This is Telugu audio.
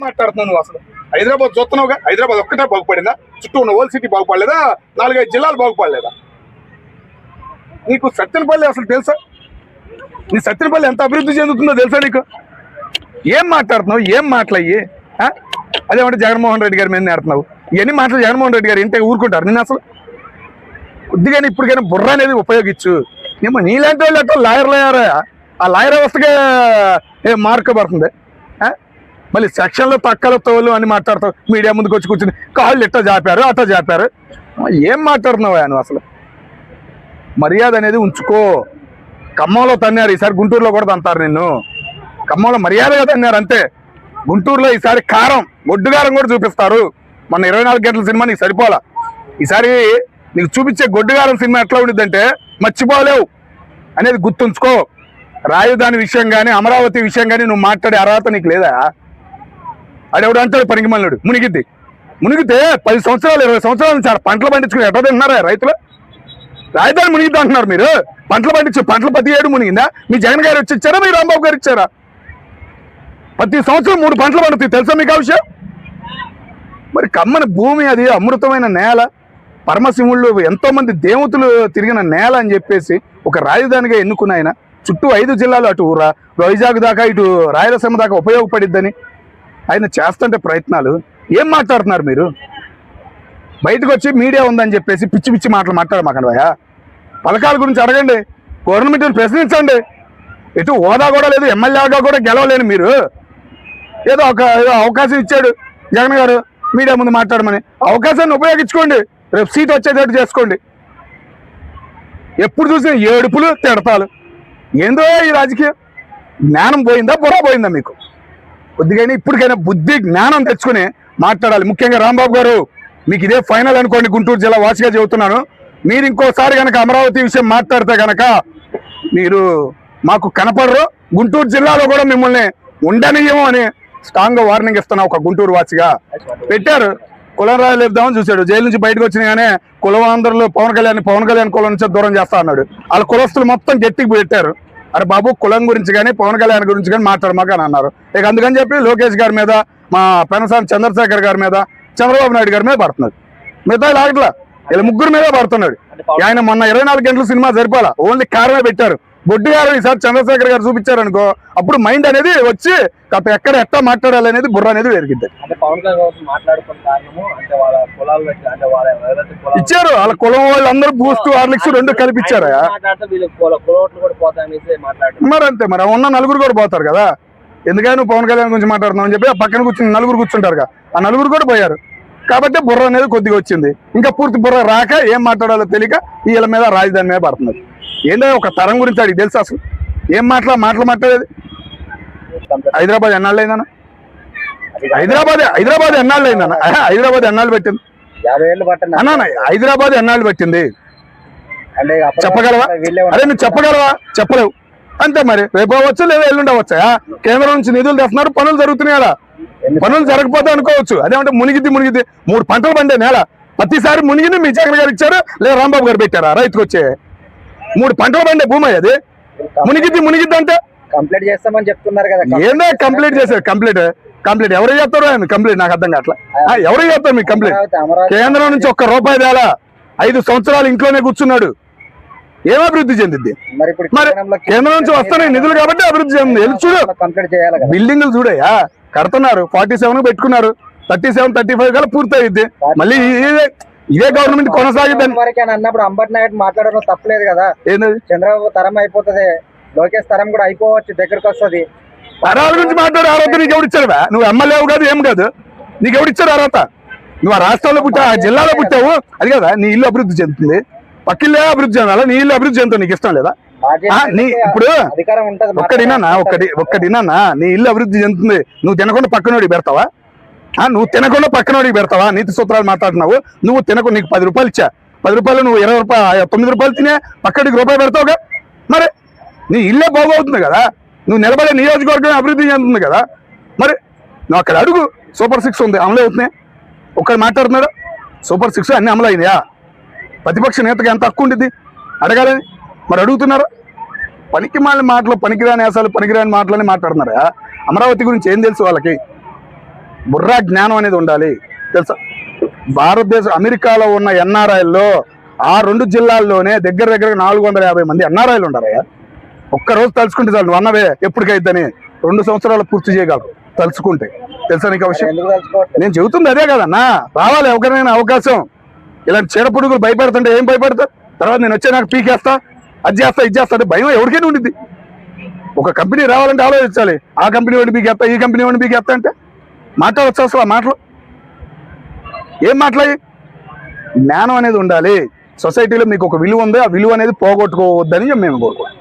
మాట్లాడుతున్నావు నువ్వు అసలు హైదరాబాద్ చూస్తున్నావుగా హైదరాబాద్ ఒక్కటే బాగుపడిందా చుట్టూ ఉన్న ఓల్డ్ సిటీ బాగుపడలేదా 4-5 జిల్లాలు బాగుపడలేదా నీకు సత్తెనపల్లి అసలు తెలుసా నీ సత్తెనపల్లి ఎంత అభివృద్ధి చెందుతుందో తెలుసా నీకు ఏం మాట్లాడుతున్నావు ఏం మాటలయ్యి అదేమంటే జగన్మోహన్ రెడ్డి గారి మీద నేడుతున్నావు ఇవన్నీ మాటలు జగన్మోహన్ రెడ్డి గారు ఇంటే ఊరుకుంటారు నేను అసలు కొద్దిగానే ఇప్పటికైనా బుర్ర అనేది ఉపయోగించు ఏమో నీలాంటి వాళ్ళు అట్లా లాయర్లు అయ్యారా ఆ లాయర్ వ్యవస్థకే మార్క్ పడుతుంది మళ్ళీ సెక్షన్లో తక్కల తోలు అని మాట్లాడతావు మీడియా ముందుకు వచ్చి కూర్చుని కాళ్ళు ఇట్ట జాపారు అట్ట జాపారు ఏం మాట్లాడుతున్నావు నువ్వు అసలు మర్యాద అనేది ఉంచుకో ఖమ్మంలో తన్నారు ఈసారి గుంటూరులో కూడా తంతారు నిన్ను ఖమ్మంలో మర్యాదగా తన్నారు అంతే గుంటూరులో ఈసారి కారం ఒడ్డు కారం కూడా చూపిస్తారు మొన్న 24 గంటల సినిమా నీకు సరిపోలా ఈసారి నీకు చూపించే గొడ్డుగారం సినిమా ఎట్లా ఉండిద్దంటే మర్చిపోలేవు అనేది గుర్తుంచుకో రాజధాని విషయం కానీ అమరావతి విషయం కానీ నువ్వు మాట్లాడే అర్హత నీకు లేదా అడెవడు అంటాడు పనికిమల్లుడు మునిగితే 10 సంవత్సరాలు 20 సంవత్సరాల నుంచి పంటలు పండించుకుని ఎట్లా తిన్నారా రైతులు రాజధాని మునిగిద్దా అంటున్నారు మీరు పంటలు ప్రతి ఏడు మునిగిందా మీ జగన్ గారు వచ్చి ఇచ్చారా మీ రాంబాబు గారు ఇచ్చారా ప్రతి సంవత్సరం 3 పంటలు పండుతాయి తెలుసా మీకు ఆ విషయం మరి కమ్మని భూమి అది అమృతమైన నేల పరమశివుళ్ళు ఎంతో మంది దేవతలు తిరిగిన నేల అని చెప్పేసి ఒక రాజధానిగా ఎన్నుకున్న ఆయన చుట్టూ 5 జిల్లాలు అటు వైజాగ్ దాకా ఇటు రాయలసీమ దాకా ఉపయోగపడిద్దని ఆయన చేస్తుంటే ప్రయత్నాలు ఏం మాట్లాడుతున్నారు మీరు బయటకు వచ్చి మీడియా ఉందని చెప్పేసి పిచ్చి పిచ్చి మాటలు మాట్లాడమాకండి భయ్యా పథకాల గురించి అడగండి గవర్నమెంట్ని ప్రశ్నించండి ఎటు హోదా కూడా లేదు ఎమ్మెల్యేగా కూడా గెలవలేని మీరు ఏదో అవకాశం ఇచ్చాడు జగన్ గారు మీడియా ముందు మాట్లాడమని అవకాశాన్ని ఉపయోగించుకోండి రేపు సీట్ వచ్చేటట్టు చేసుకోండి ఎప్పుడు చూసినా ఏడుపులు తిడతాలు ఏందో ఈ రాజకీయం జ్ఞానం పోయిందా బుర్ర పోయిందా మీకు కొద్దిగానే ఇప్పటికైనా బుద్ధి జ్ఞానం తెచ్చుకుని మాట్లాడాలి ముఖ్యంగా రాంబాబు గారు మీకు ఇదే ఫైనల్ అనుకోండి గుంటూరు జిల్లా వాసిగా చెబుతున్నాను మీరు ఇంకోసారి కనుక అమరావతి విషయం మాట్లాడితే కనుక మీరు మాకు కనపడరు గుంటూరు జిల్లాలో కూడా మిమ్మల్ని ఉండనియము అని స్ట్రాంగ్ గా వార్నింగ్ ఇస్తున్నా ఒక గుంటూరు వాసిగా పెట్టారు కులం రాజు లేపుదామని చూశాడు జైలు నుంచి బయటకు వచ్చినాగానే కులవాంధ్రులు పవన్ కళ్యాణ్ కులం నుంచి దూరం చేస్తా అన్నాడు వాళ్ళ కులస్తులు మొత్తం గట్టికి పెట్టారు అరే బాబు కులం గురించి కానీ పవన్ కళ్యాణ్ గురించి కానీ మాట్లాడమాక అని అన్నారు ఇక అందుకని చెప్పి లోకేష్ గారి మీద మా పెనసాని చంద్రశేఖర్ గారి మీద చంద్రబాబు నాయుడు గారి మీద పడుతున్నాడు మిగతా లాగట్లా ఇలా ముగ్గురు మీద పడుతున్నాడు ఆయన మొన్న 24 గంటల సినిమా సరిపోలా ఓన్లీ కారమే పెట్టారు బొడ్డు గారు ఈసారి చంద్రశేఖర్ గారు చూపించారనుకో అప్పుడు మైండ్ అనేది వచ్చి ఎక్కడ ఎట్లా మాట్లాడాలి అనేది బుర్ర అనేది పెరిగింది ఇచ్చారు వాళ్ళ కులం వాళ్ళందరూ బూస్ట్ హార్లిక్స్ 2 కలిపిచ్చారా మరి అంతే మరి ఉన్న 4 కూడా పోతారు కదా ఎందుకని నువ్వు పవన్ కళ్యాణ్ గురించి మాట్లాడుతున్నావు అని చెప్పి ఆ పక్కన కూర్చుని 4 కూర్చుంటారు ఆ 4 కూడా పోయారు కాబట్టి బుర్ర అనేది కొద్దిగా వచ్చింది ఇంకా పూర్తి బుర్ర రాక ఏం మాట్లాడాలో తెలియక వీళ్ళ మీద రాజధాని మీద పడుతున్నది ఏంటో ఒక తరం గురించి అడిగి తెలుసు అసలు ఏం మాట్లాడేది హైదరాబాద్ ఎన్నాళ్ళు అయిందన్న హైదరాబాద్ ఎన్నాళ్ళు అయిందన్న హైదరాబాద్ ఎన్నాళ్ళు పెట్టింది అన్న హైదరాబాద్ ఎన్నాళ్ళు పెట్టింది చెప్పగలవా అదే నువ్వు చెప్పగలవా చెప్పలేవు అంతే మరి రేపు అవ్వచ్చు లేదా ఎల్లుండి అవచ్చా కేంద్రం నుంచి నిధులు తెస్తున్నారు పనులు జరుగుతున్నాయి అలా పనులు జరగకపోతే అనుకోవచ్చు అదేమంటే మునిగిద్ది 3 పంటలు పండే నేల ప్రతిసారి మునిగింది మీ జగన్ గారు ఇచ్చారు లేదా రాంబాబు గారు పెట్టారా రైతుకు వచ్చే 3 పంటలు పండే భూమి అది మునిగిద్ది అంటే కంప్లీట్ చేస్తామని చెప్తున్నారు కదా ఏందో కంప్లీట్ చేశారు కంప్లీట్ ఎవరు చేస్తారు ఆయన కంప్లీట్ నాకు అర్థం కావట్లా ఎవరు చేస్తారు మీకు కంప్లీట్ కేంద్రం నుంచి ₹1 తేలా 5 సంవత్సరాలు ఇంట్లోనే కూర్చున్నాడు ఏం అభివృద్ధి చెందిద్ది మరి కేంద్రం నుంచి వస్తున్నాయి నిధులు కాబట్టి అభివృద్ధి చెందింది వెళ్ళి చూడు బిల్డింగ్లు చూడయా కడుతున్నారు 47 పెట్టుకున్నారు 37, 35 కల్లా పూర్తి అయ్యిద్ది మళ్ళీ ఇదే గవర్నమెంట్ కొనసాగిద్దని అన్నప్పుడు అంబటి నాయుడు మాట్లాడడం తప్పలేదు కదా ఏంటది చంద్రబాబు తరం అయిపోతుంది లోకేష్ తరం కూడా అయిపోవచ్చు దగ్గరకు వస్తుంది తరాల గురించి మాట్లాడే అర్హత నీకు ఎవరు ఇచ్చారు నువ్వు ఎమ్మెల్యే కాదు ఏం కాదు నీకు ఎవరు ఇచ్చారు అర్హత నువ్వు ఆ రాష్ట్రంలో పుట్టావు ఆ జిల్లాలో పుట్టావు అది కదా నీ ఇల్లు అభివృద్ధి చెందుతుంది పక్కిల్లే అభివృద్ధి చెందాలా నీ ఇల్లు అభివృద్ధి చెందుతుంది నీకు ఇష్టం లేదా నీ ఇప్పుడు ఒక్కడినా నీ ఇల్లు అభివృద్ధి చెందుతుంది నువ్వు తినకుండా పక్కనోడికి పెడతావా నువ్వు తినకుండా పక్కనోడికి పెడతావా నీతి సూత్రాలు మాట్లాడుతున్నావు నువ్వు తినకుండా నీకు 10 రూపాయలు ఇచ్చా 10 రూపాయలు నువ్వు 9 రూపాయలు తినే పక్కడికి రూపాయి పెడతావుగా మరి నీ ఇల్లే బాగవుతుంది కదా నువ్వు నిలబడే నియోజకవర్గం అభివృద్ధి చెందుతుంది కదా మరి నువ్వు అక్కడ అడుగు సూపర్ 6 ఉంది అమలు అవుతున్నాయి ఒక్కడు మాట్లాడుతున్నాడు సూపర్ 6 అన్ని అమలు అయినాయా ప్రతిపక్ష నేతగా ఎంత హక్కు ఉండిద్ది అడగాలని మరి అడుగుతున్నారు పనికి మాటలు పనికిరాని అసలు పనికిరాని మాటలని మాట్లాడుతున్నారా అమరావతి గురించి ఏం తెలుసు వాళ్ళకి బుర్రా జ్ఞానం అనేది ఉండాలి తెలుసా. భారతదేశం అమెరికాలో ఉన్న ఎన్ఆర్ఐల్లో ఆ 2 జిల్లాల్లోనే దగ్గర 450 మంది ఎన్ఆర్ఐలు ఉండారయ్యా. ఒక్కరోజు తలుచుకుంటే చాలు, నువ్వు అన్నవే ఎప్పటికైద్దని 2 సంవత్సరాలు పూర్తి చేయగలరు తలుచుకుంటే. తెలుసా నీకు విషయం? ఎందుకు తలుచుకోవట్లేదు? నేను చెబుతుంది అదే కదన్నా, రావాలి ఎవరికైనా అవకాశం. ఇలాంటి చీడపురుగులు భయపడుతుంటే ఏం భయపడతారు? తర్వాత నేను వచ్చే నాకు పీకేస్తా, అది చేస్తా, ఇది చేస్తా అంటే భయం ఎవరికైనా ఉండిద్ది. ఒక కంపెనీ రావాలంటే ఆలోచించాలి, ఆ కంపెనీ వాడిని పీకేస్తా, ఈ కంపెనీ వాడిని పీకేస్తా అంటే మాట్లాడచ్చు. అసలు ఆ మాటలు ఏం మాట్లాడి? జ్ఞానం అనేది ఉండాలి. సొసైటీలో మీకు ఒక విలువ ఉంది, ఆ విలువ అనేది పోగొట్టుకోవద్దని మేము కోరుకుంటాం.